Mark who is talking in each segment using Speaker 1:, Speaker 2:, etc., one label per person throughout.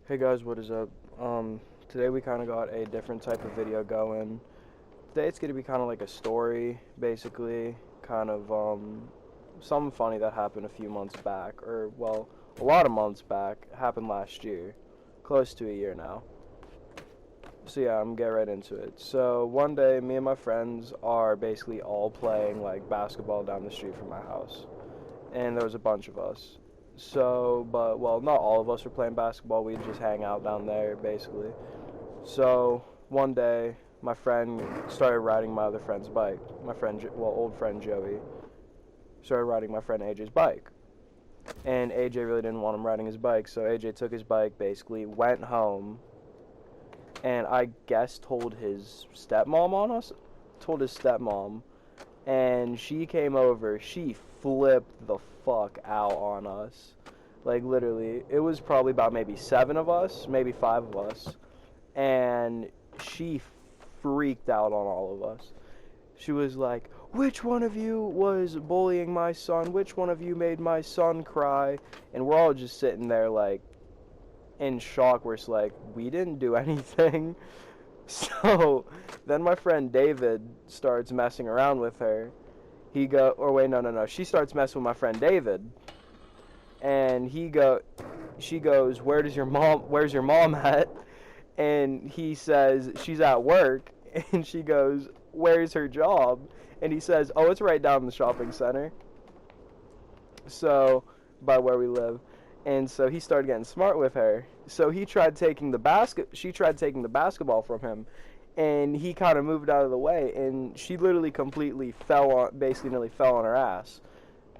Speaker 1: Hey guys, what is up? Today we kind of got a different type of video going. Today it's going to be kind of like a story, basically, kind of something funny that happened a few months back, or well, a lot of months back, happened last year, close to a year now. So yeah, I'm gonna get right into it. So one day, me and my friends are basically all playing like basketball down the street from my house, and there was a bunch of us. So, but well, not all of us were playing basketball. We'd just hang out down there, basically. So one day, my friend started riding my other friend's bike. My friend, old friend Joey, started riding my friend AJ's bike. And AJ really didn't want him riding his bike, so AJ took his bike, basically, went home, and I guess told his stepmom on us? Told his stepmom. And she came over, she flipped the fuck out on us. Like, literally, it was probably about maybe 7 of us, maybe 5 of us. And she freaked out on all of us. She was like, which one of you was bullying my son? Which one of you made my son cry? And we're all just sitting there, like, in shock. We're just like, we didn't do anything. So then my friend David starts messing around with her. She starts messing with my friend David. And she goes, where's your mom at? And he says, she's at work. And she goes, where's her job? And he says, oh, it's right down in the shopping center. So, by where we live. And so he started getting smart with her. So she tried taking the basketball from him, and he kind of moved out of the way, and she literally basically nearly fell on her ass.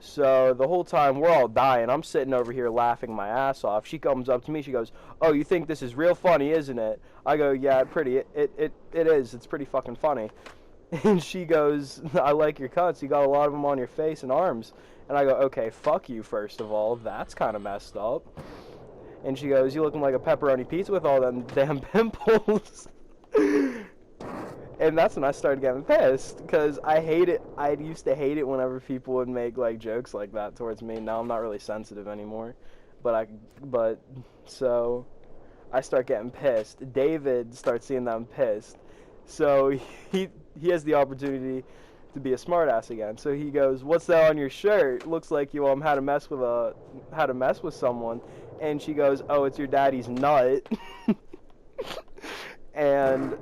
Speaker 1: So the whole time we're all dying. I'm sitting over here laughing my ass off. She comes up to me. She goes, "Oh, you think this is real funny, isn't it?" I go, "Yeah, it is. It's pretty fucking funny." And she goes, "I like your cuts. You got a lot of them on your face and arms." And I go, okay, fuck you, first of all. That's kind of messed up. And she goes, you looking like a pepperoni pizza with all them damn pimples. And that's when I started getting pissed, because I hate it. I used to hate it whenever people would make, like, jokes like that towards me. Now I'm not really sensitive anymore. So I start getting pissed. David starts seeing that I'm pissed. So he has the opportunity to be a smartass again. So he goes, "What's that on your shirt? Looks like you had to mess with someone." And she goes, "Oh, it's your daddy's nut." And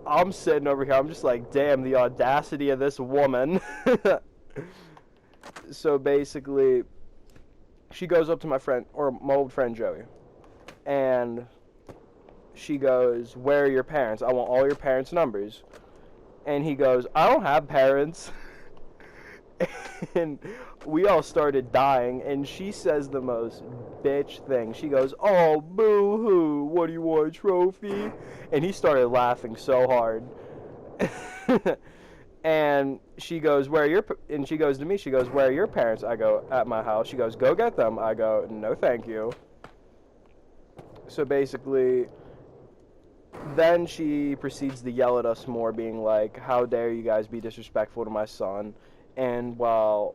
Speaker 1: I'm sitting over here. I'm just like, "Damn, the audacity of this woman." So basically, she goes up to my old friend Joey, and she goes, "Where are your parents? I want all your parents' numbers." And he goes, "I don't have parents." And we all started dying, and she says the most bitch thing. She goes, "Oh, boo-hoo, what do you want, a trophy?" And he started laughing so hard. And she goes, and she goes to me, she goes, "Where are your parents?" I go, "At my house." She goes, "Go get them." I go, "No, thank you." So basically, then she proceeds to yell at us more, being like, "How dare you guys be disrespectful to my son?" And when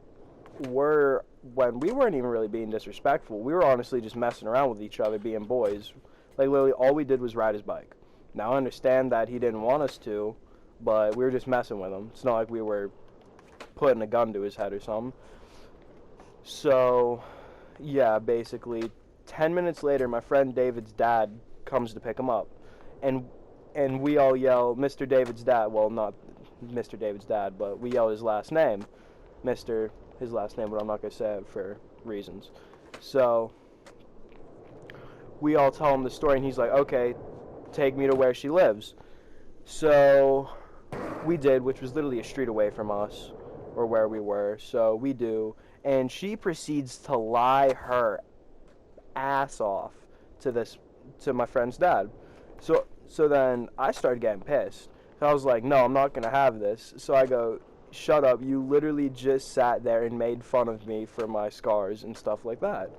Speaker 1: we weren't even really being disrespectful, we were honestly just messing around with each other, being boys. Like, literally, all we did was ride his bike. Now, I understand that he didn't want us to, but we were just messing with him. It's not like we were putting a gun to his head or something. So, yeah, basically, 10 minutes later, my friend David's dad comes to pick him up. And we all yell, "Mr. David's dad." Well, not Mr. David's dad, but we yell his last name. His last name, but I'm not going to say it for reasons. So we all tell him the story, and he's like, "Okay, take me to where she lives." So we did, which was literally a street away from us, or where we were. So we do, and she proceeds to lie her ass off to my friend's dad. So then I started getting pissed. I was like, "No, I'm not going to have this." So I go, "Shut up, you literally just sat there and made fun of me for my scars and stuff like that."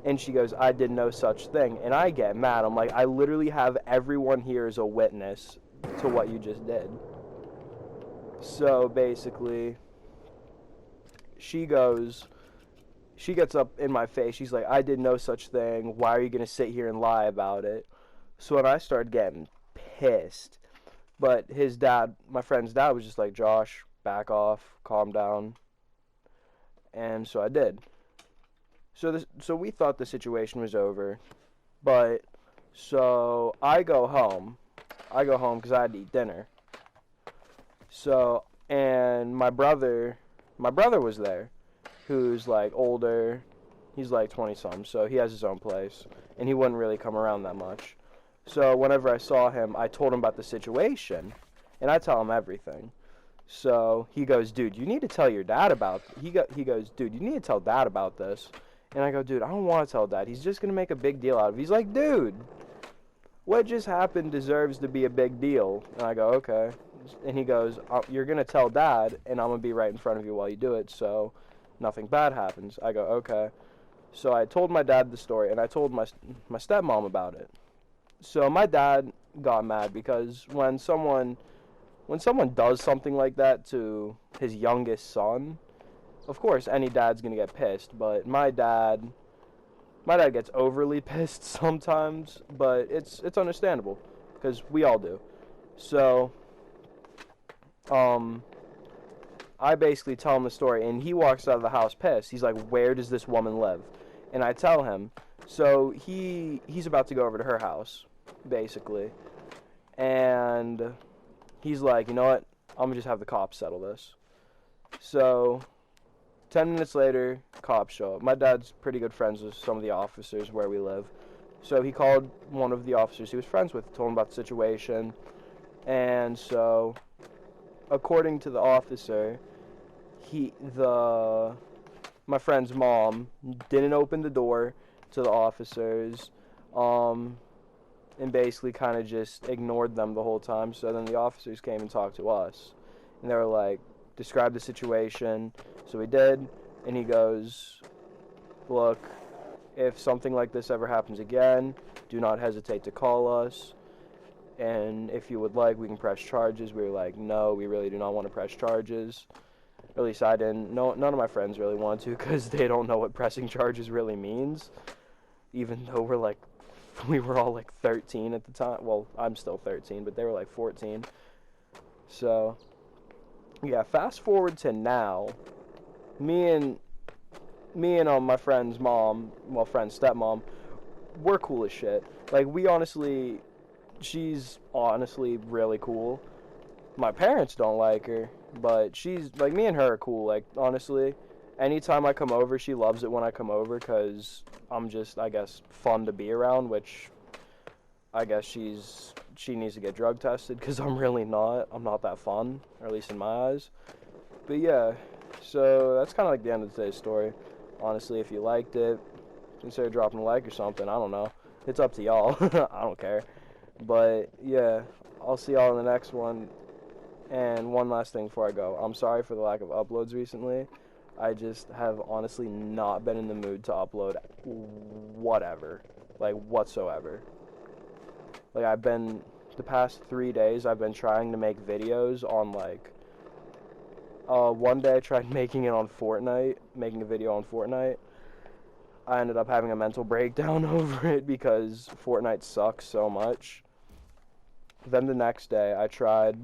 Speaker 1: And she goes, "I did no such thing." And I get mad. I'm like, I literally have everyone here as a witness to what you just did. So basically, she goes, she gets up in my face. She's like, I did no such thing. Why are you going to sit here and lie about it? So when I started getting pissed, but his dad, my friend's dad, was just like, Josh, back off, calm down. And so I did. So we thought the situation was over, but so I go home. I go home because I had to eat dinner. So, and my brother was there, who's like older. He's like 20-some, so he has his own place, and he wouldn't really come around that much. So whenever I saw him, I told him about the situation, and I tell him everything. So he goes, dude, you need to tell your dad about. He goes, dude, you need to tell dad about this. And I go, dude, I don't want to tell dad. He's just gonna make a big deal out of it. He's like, dude, what just happened deserves to be a big deal. And I go, okay. And he goes, you're gonna tell dad, and I'm gonna be right in front of you while you do it, so nothing bad happens. I go, okay. So I told my dad the story, and I told my stepmom about it. So my dad got mad because when someone does something like that to his youngest son, of course any dad's gonna get pissed. But my dad gets overly pissed sometimes, but it's understandable because we all do. So I basically tell him the story, and he walks out of the house pissed. He's like, where does this woman live? And I tell him. So he's about to go over to her house, basically. And he's like, you know what? I'm going to just have the cops settle this. So 10 minutes later, cops show up. My dad's pretty good friends with some of the officers where we live. So he called one of the officers he was friends with, told him about the situation. And so, according to the officer, my friend's mom didn't open the door to the officers, and basically kind of just ignored them the whole time. So then the officers came and talked to us, and they were like, describe the situation. So we did, and he goes, look, if something like this ever happens again, do not hesitate to call us, and if you would like, we can press charges. We were like, no, we really do not want to press charges. At least I didn't. No, none of my friends really want to, because they don't know what pressing charges really means, even though we were all like 13 at the time. Well, I'm still 13, but they were like 14. So yeah, fast forward to now, me and my friend's stepmom, we're cool as shit. Like, she's honestly really cool. My parents don't like her, but she's, like, me and her are cool. Like, honestly, anytime I come over, she loves it when I come over, because I'm just, I guess, fun to be around, which I guess she needs to get drug tested, because I'm really not. I'm not that fun, or at least in my eyes. But yeah, so that's kind of like the end of today's story. Honestly, if you liked it, consider dropping a like or something. I don't know. It's up to y'all. I don't care. But yeah, I'll see y'all in the next one. And one last thing before I go. I'm sorry for the lack of uploads recently. I just have honestly not been in the mood to upload whatever. Like, whatsoever. Like, the past 3 days, I've been trying to make videos on, like, one day I tried making a video on Fortnite. I ended up having a mental breakdown over it because Fortnite sucks so much. Then the next day, I tried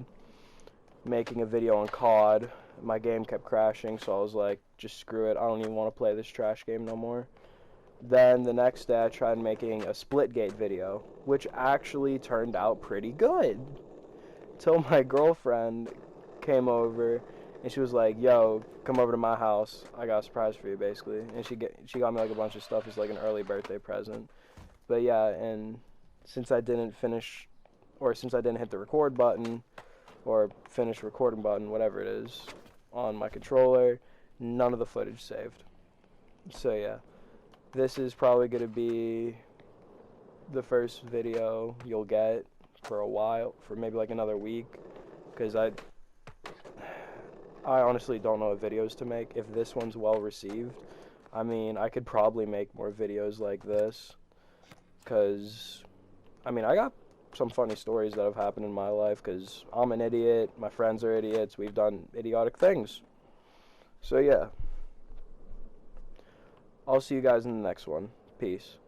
Speaker 1: making a video on COD. My game kept crashing, so I was like, just screw it. I don't even want to play this trash game no more. Then the next day, I tried making a Splitgate video, which actually turned out pretty good. Till my girlfriend came over, and she was like, yo, come over to my house. I got a surprise for you, basically. And she got me, like, a bunch of stuff. It's like an early birthday present. But yeah, and since I didn't hit the record button, or finish recording button, whatever it is, on my controller, none of the footage saved. So yeah, this is probably going to be the first video you'll get for a while, for maybe like another week, because I honestly don't know what videos to make. If this one's well received, I mean, I could probably make more videos like this, because, I mean, I got some funny stories that have happened in my life, because I'm an idiot, my friends are idiots, we've done idiotic things. So yeah. I'll see you guys in the next one. Peace.